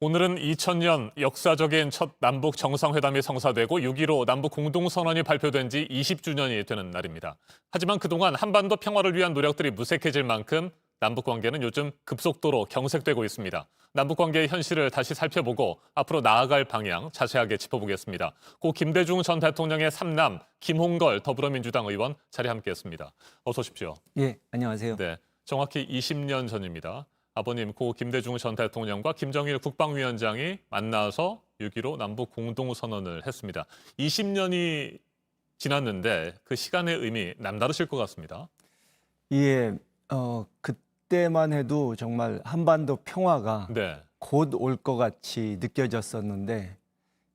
오늘은 2000년 역사적인 첫 남북 정상회담이 성사되고 6.15 남북 공동선언이 발표된 지 20주년이 되는 날입니다. 하지만 그동안 한반도 평화를 위한 노력들이 무색해질 만큼 남북 관계는 요즘 급속도로 경색되고 있습니다. 남북 관계의 현실을 다시 살펴보고 앞으로 나아갈 방향 자세하게 짚어보겠습니다. 고 김대중 전 대통령의 삼남 김홍걸 더불어민주당 의원 자리에 함께했습니다. 어서 오십시오. 예, 안녕하세요. 네, 정확히 20년 전입니다. 아버님 고 김대중 전 대통령과 김정일 국방위원장이 만나서 6.15 남북 공동선언을 했습니다. 20년이 지났는데 그 시간의 의미 남다르실 것 같습니다. 예, 그때만 해도 정말 한반도 평화가 네, 곧 올 것 같이 느껴졌었는데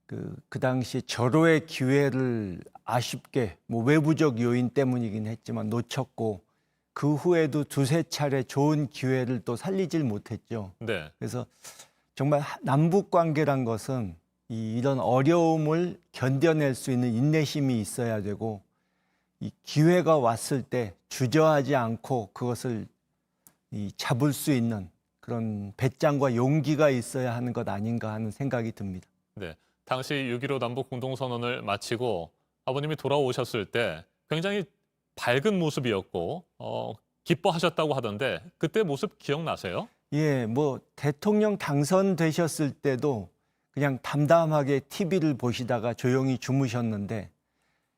그 당시 절호의 기회를 아쉽게 외부적 요인 때문이긴 했지만 놓쳤고 그 후에도 두세 차례 좋은 기회를 또 살리질 못했죠. 네, 그래서 정말 남북 관계란 것은 이런 어려움을 견뎌낼 수 있는 인내심이 있어야 되고 이 기회가 왔을 때 주저하지 않고 그것을 잡을 수 있는 그런 배짱과 용기가 있어야 하는 것 아닌가 하는 생각이 듭니다. 네. 당시 6.15 남북 공동선언을 마치고 아버님이 돌아오셨을 때 굉장히 밝은 모습이었고 기뻐하셨다고 하던데 그때 모습 기억나세요? 예, 대통령 당선되셨을 때도 그냥 담담하게 TV를 보시다가 조용히 주무셨는데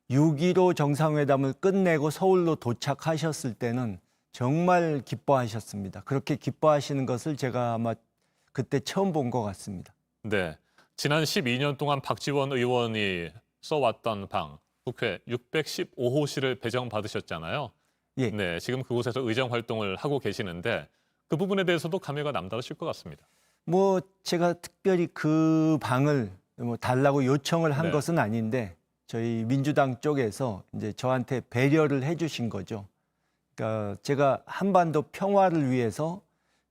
6.15 정상회담을 끝내고 서울로 도착하셨을 때는 정말 기뻐하셨습니다. 그렇게 기뻐하시는 것을 제가 아마 그때 처음 본 것 같습니다. 네. 지난 12년 동안 박지원 의원이 써왔던 방, 국회 615호실을 배정받으셨잖아요. 예, 네, 지금 그곳에서 의정 활동을 하고 계시는데 그 부분에 대해서도 감회가 남다르실 것 같습니다. 제가 특별히 그 방을 달라고 요청을 한 네. 것은 아닌데 저희 민주당 쪽에서 이제 저한테 배려를 해주신 거죠. 그러니까 제가 한반도 평화를 위해서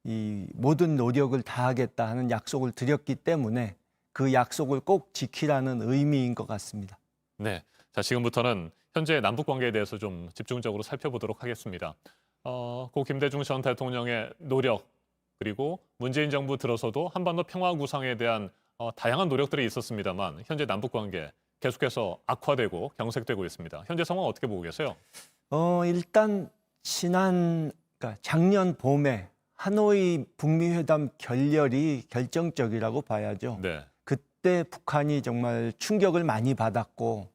이 모든 노력을 다하겠다 하는 약속을 드렸기 때문에 그 약속을 꼭 지키라는 의미인 것 같습니다. 네. 자, 지금부터는 현재 남북 관계에 대해서 좀 집중적으로 살펴보도록 하겠습니다. 고 김대중 전 대통령의 노력 그리고 문재인 정부 들어서도 한반도 평화 구상에 대한 다양한 노력들이 있었습니다만 현재 남북 관계 계속해서 악화되고 경색되고 있습니다. 현재 상황 어떻게 보고 계세요? 일단 그러니까 작년 봄에 하노이 북미 회담 결렬이 결정적이라고 봐야죠. 네. 그때 북한이 정말 충격을 많이 받았고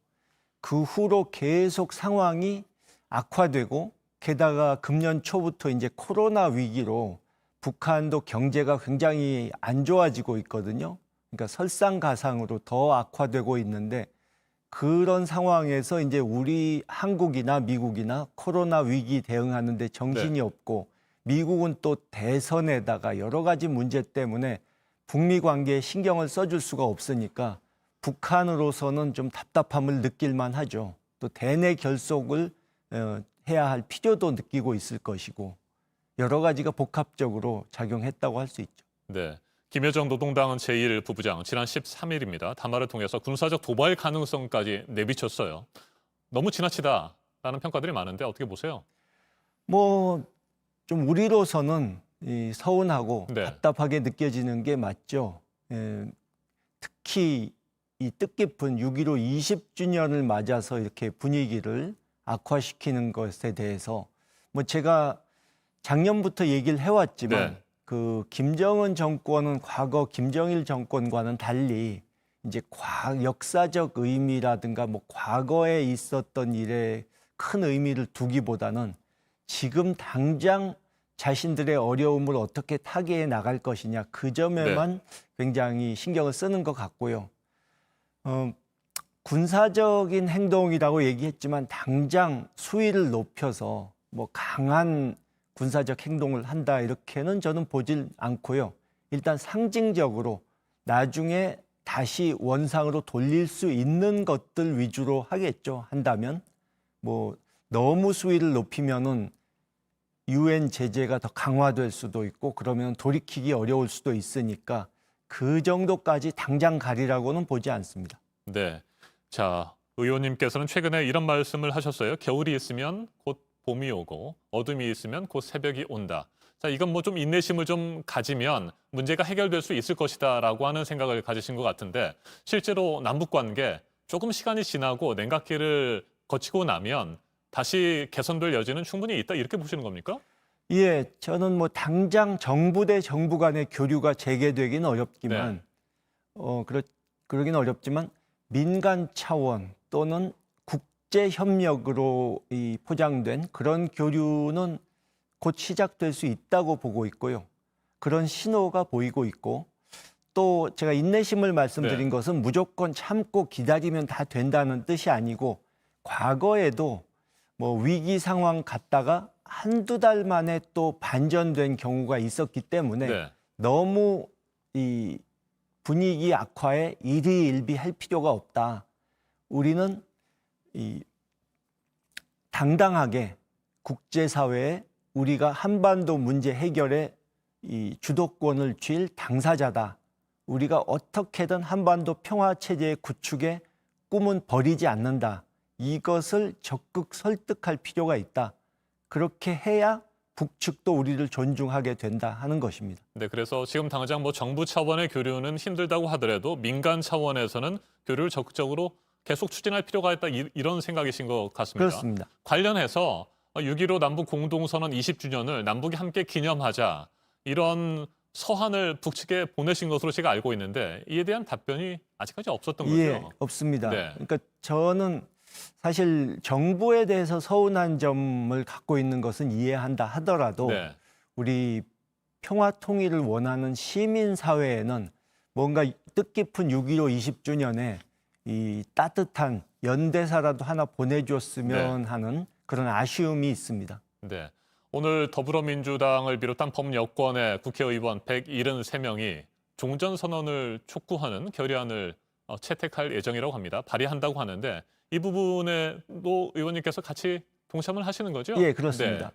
그 후로 계속 상황이 악화되고 게다가 금년 초부터 이제 코로나 위기로 북한도 경제가 굉장히 안 좋아지고 있거든요. 그러니까 설상가상으로 더 악화되고 있는데 그런 상황에서 이제 우리 한국이나 미국이나 코로나 위기 대응하는데 정신이 없고 미국은 또 대선에다가 여러 가지 문제 때문에 북미 관계에 신경을 써줄 수가 없으니까 북한으로서는 좀 답답함을 느낄만 하죠. 또 대내 결속을 해야 할 필요도 느끼고 있을 것이고 여러 가지가 복합적으로 작용했다고 할 수 있죠. 네. 김여정 노동당 제1부부장 지난 13일입니다. 담화를 통해서 군사적 도발 가능성까지 내비쳤어요. 너무 지나치다라는 평가들이 많은데 어떻게 보세요? 좀 우리로서는 서운하고 네. 답답하게 느껴지는 게 맞죠. 특히 이 뜻깊은 6.15 20주년을 맞아서 이렇게 분위기를 악화시키는 것에 대해서 제가 작년부터 얘기를 해왔지만 네. 그 김정은 정권은 과거 김정일 정권과는 달리 이제 역사적 의미라든가 과거에 있었던 일에 큰 의미를 두기보다는 지금 당장 자신들의 어려움을 어떻게 타개해 나갈 것이냐 그 점에만 굉장히 신경을 쓰는 것 같고요. 군사적인 행동이라고 얘기했지만 당장 수위를 높여서 강한 군사적 행동을 한다 이렇게는 저는 보질 않고요. 일단 상징적으로 나중에 다시 원상으로 돌릴 수 있는 것들 위주로 하겠죠. 한다면 너무 수위를 높이면은 UN 제재가 더 강화될 수도 있고 그러면 돌이키기 어려울 수도 있으니까 그 정도까지 당장 가리라고는 보지 않습니다. 네. 자, 의원님께서는 최근에 이런 말씀을 하셨어요. 겨울이 있으면 곧 봄이 오고 어둠이 있으면 곧 새벽이 온다. 자, 자, 이건 뭐 좀 인내심을 좀 가지면 문제가 해결될 수 있을 것이다라고 하는 생각을 가지신 것 같은데 실제로 남북 관계 조금 시간이 지나고 냉각기를 거치고 나면 다시 개선될 여지는 충분히 있다 이렇게 보시는 겁니까? 예, 저는 뭐 당장 정부 대 정부 간의 교류가 재개되기는 어렵지만, 그러긴 어렵지만 민간 차원 또는 국제 협력으로 이 포장된 그런 교류는 곧 시작될 수 있다고 보고 있고요. 그런 신호가 보이고 있고, 또 제가 인내심을 말씀드린 것은 무조건 참고 기다리면 다 된다는 뜻이 아니고, 과거에도 뭐 위기 상황 갔다가 한두 달 만에 또 반전된 경우가 있었기 때문에 너무 이 분위기 악화에 일희일비할 필요가 없다. 우리는 이 당당하게 국제사회에 우리가 한반도 문제 해결에 이 주도권을 쥘 당사자다. 우리가 어떻게든 한반도 평화체제의 구축에 꿈은 버리지 않는다. 이것을 적극 설득할 필요가 있다. 그렇게 해야 북측도 우리를 존중하게 된다 하는 것입니다. 네, 그래서 지금 당장 뭐 정부 차원의 교류는 힘들다고 하더라도 민간 차원에서는 교류를 적극적으로 계속 추진할 필요가 있다 이런 생각이신 것 같습니다. 그렇습니다. 관련해서 6.15 남북 공동선언 20주년을 남북이 함께 기념하자 이런 서한을 북측에 보내신 것으로 제가 알고 있는데 이에 대한 답변이 아직까지 없었던 거죠? 예, 없습니다. 네. 그러니까 저는 사실 정부에 대해서 서운한 점을 갖고 있는 것은 이해한다 하더라도 우리 평화 통일을 원하는 시민 사회에는 뭔가 뜻깊은 6.15 20주년에 이 따뜻한 연대사라도 하나 보내줬으면 하는 그런 아쉬움이 있습니다. 네. 오늘 더불어민주당을 비롯한 범여권의 국회의원 173명이 종전선언을 촉구하는 결의안을 채택할 예정이라고 합니다. 발의한다고 하는데 이 부분에도 의원님께서 같이 동참을 하시는 거죠? 예, 그렇습니다.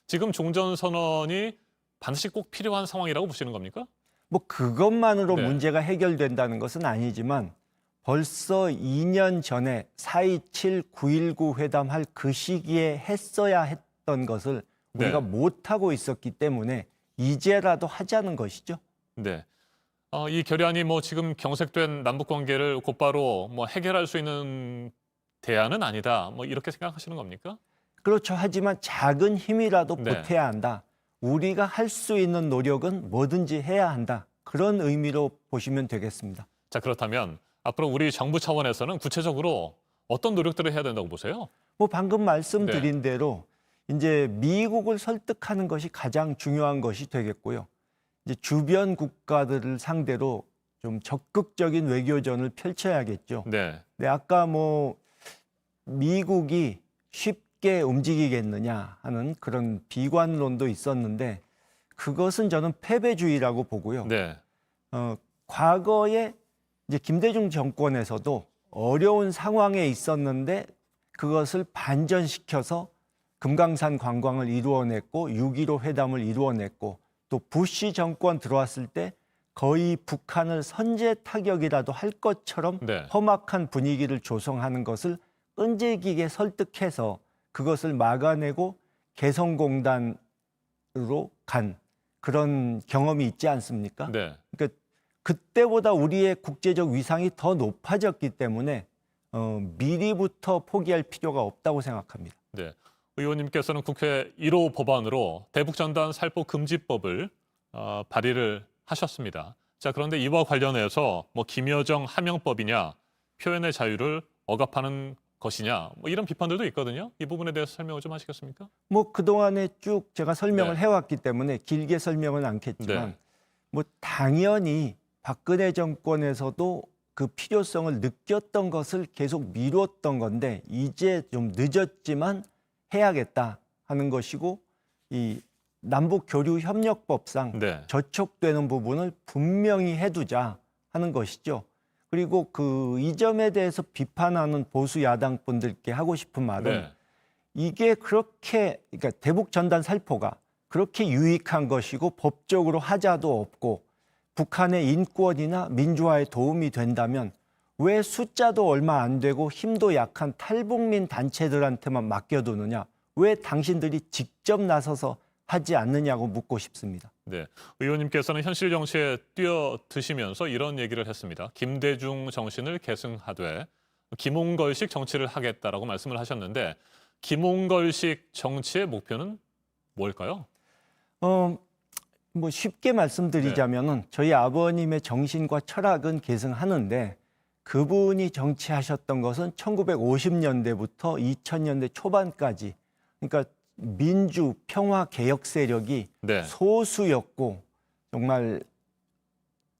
지금 종전선언이 반드시 꼭 필요한 상황이라고 보시는 겁니까? 뭐 그것만으로 문제가 해결된다는 것은 아니지만 벌써 2년 전에 4.27, 9.19 회담할 그 시기에 했어야 했던 것을 우리가 못하고 있었기 때문에 이제라도 하자는 것이죠. 네. 이 결의안이 뭐 지금 경색된 남북 관계를 곧바로 뭐 해결할 수 있는 대안은 아니다. 뭐 이렇게 생각하시는 겁니까? 그렇죠. 하지만 작은 힘이라도 보태야 한다. 우리가 할 수 있는 노력은 뭐든지 해야 한다. 그런 의미로 보시면 되겠습니다. 자, 그렇다면 앞으로 우리 정부 차원에서는 구체적으로 어떤 노력들을 해야 된다고 보세요? 뭐 방금 말씀드린 대로 이제 미국을 설득하는 것이 가장 중요한 것이 되겠고요. 이제 주변 국가들을 상대로 좀 적극적인 외교전을 펼쳐야겠죠. 네, 아까 뭐 미국이 쉽게 움직이겠느냐 하는 그런 비관론도 있었는데 그것은 저는 패배주의라고 보고요. 과거에 이제 김대중 정권에서도 어려운 상황에 있었는데 그것을 반전시켜서 금강산 관광을 이루어냈고 6.15 회담을 이루어냈고 또 부시 정권 들어왔을 때 거의 북한을 선제 타격이라도 할 것처럼 험악한 분위기를 조성하는 것을 끈질기게 설득해서 그것을 막아내고 개성공단으로 간 그런 경험이 있지 않습니까? 그러니까 그때보다 우리의 국제적 위상이 더 높아졌기 때문에 미리부터 포기할 필요가 없다고 생각합니다. 네. 의원님께서는 국회 1호 법안으로 대북전단 살포 금지법을 발의를 하셨습니다. 자, 그런데 이와 관련해서 뭐 김여정 하명법이냐 표현의 자유를 억압하는 것이냐 뭐 이런 비판들도 있거든요. 이 부분에 대해서 설명을 좀 하시겠습니까? 뭐 그동안에 쭉 제가 설명을 해왔기 때문에 길게 설명은 않겠지만 뭐 당연히 박근혜 정권에서도 그 필요성을 느꼈던 것을 계속 미뤘던 건데 이제 좀 늦었지만 해야겠다 하는 것이고 이 남북교류협력법상 저촉되는 부분을 분명히 해두자 하는 것이죠. 그리고 이 점에 대해서 비판하는 보수 야당 분들께 하고 싶은 말은 이게 그렇게 그러니까 대북 전단 살포가 그렇게 유익한 것이고 법적으로 하자도 없고 북한의 인권이나 민주화에 도움이 된다면 왜 숫자도 얼마 안 되고 힘도 약한 탈북민 단체들한테만 맡겨두느냐? 왜 당신들이 직접 나서서 하지 않느냐고 묻고 싶습니다. 네, 의원님께서는 현실 정치에 뛰어드시면서 이런 얘기를 했습니다. 김대중 정신을 계승하되 김홍걸식 정치를 하겠다라고 말씀을 하셨는데 김홍걸식 정치의 목표는 뭘까요? 뭐 쉽게 말씀드리자면은 저희 아버님의 정신과 철학은 계승하는데 그분이 정치하셨던 것은 1950년대부터 2000년대 초반까지 그러니까 민주 평화 개혁 세력이 네, 소수였고 정말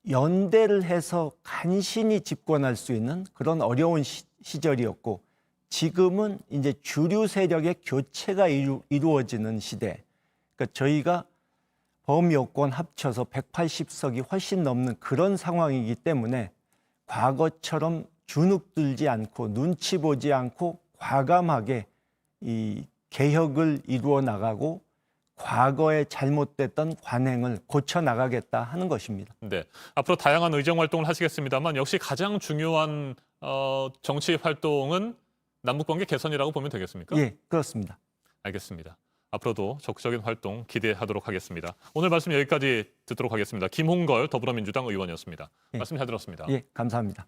연대를 해서 간신히 집권할 수 있는 그런 어려운 시절이었고 지금은 이제 주류 세력의 교체가 이루어지는 시대. 그러니까 저희가 범여권 합쳐서 180석이 훨씬 넘는 그런 상황이기 때문에 과거처럼 주눅들지 않고 눈치 보지 않고 과감하게 이 개혁을 이루어 나가고 과거에 잘못됐던 관행을 고쳐 나가겠다 하는 것입니다. 네. 앞으로 다양한 의정 활동을 하시겠습니다만 역시 가장 중요한 정치 활동은 남북관계 개선이라고 보면 되겠습니까? 예, 그렇습니다. 알겠습니다. 앞으로도 적극적인 활동 기대하도록 하겠습니다. 오늘 말씀 여기까지 듣도록 하겠습니다. 김홍걸 더불어민주당 의원이었습니다. 예. 말씀 잘 들었습니다. 예, 감사합니다.